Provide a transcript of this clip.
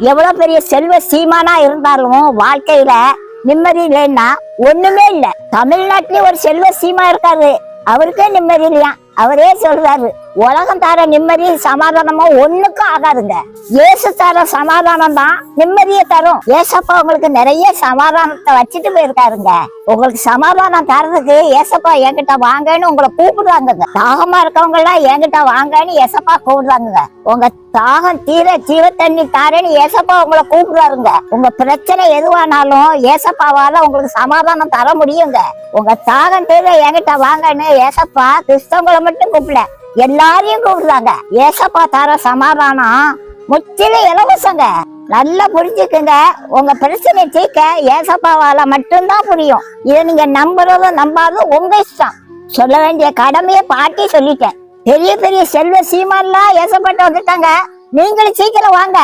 எவ்வளவு பெரிய செல்வ சீமானா இருந்தாலும் வாழ்க்கையில நிம்மதி இல்லைன்னா ஒண்ணுமே இல்ல. தமிழ்நாட்டிலயும் ஒரு செல்வ சீமா இருக்காரு, அவருக்கே நிம்மதி இல்லையா. அவரே சொல்றாரு, உலகம் தர நிம்மதி சமாதானமா ஒண்ணுக்கும் ஆகாதுங்க. இயேசு தர சமாதானம் தான் நிம்மதியை தரும். ஏசப்பா உங்களுக்கு நிறைய சமாதானத்தை வச்சுட்டு போயிருக்காருங்க. உங்களுக்கு சமாதானம் தரதுக்கு ஏசப்பா என்கிட்ட வாங்கன்னு உங்களை கூப்பிடுறாங்க. தாகமா இருக்கவங்க எல்லாம் என்கிட்ட வாங்கன்னு ஏசப்பா கூப்பிடுறாங்க. உங்க தாகம் தீர ஜீவ தண்ணி தாரேன்னு ஏசப்பா உங்களை கூப்பிடுறாருங்க. உங்க பிரச்சனை எதுவானாலும் ஏசப்பாவால உங்களுக்கு சமாதானம் தர முடியுங்க. உங்க தாகம் தீர என்கிட்ட வாங்கன்னு ஏசப்பா கிறிஸ்தவங்களை மட்டும் கூப்பிடல, எல்லாரையும் கூப்பிடுறாங்க. ஏசப்பா தர சமாதானம் முற்றிலும் இலவசங்க. நல்லா புரிஞ்சுக்குங்க. உங்க பிரச்சனை தீர்க்க ஏசப்பாவால மட்டும்தான் புரியும். இதை நீங்க நம்புறதும் நம்பாததும் உங்க இஷ்டம். சொல்ல வேண்டிய கடமையை பாட்டி சொல்லிட்டேன். பெரிய பெரிய செல்வ சீமான்லாம் ஏசப்பட்டு வந்துட்டாங்க. நீங்களும் சீக்கிரம் வாங்க.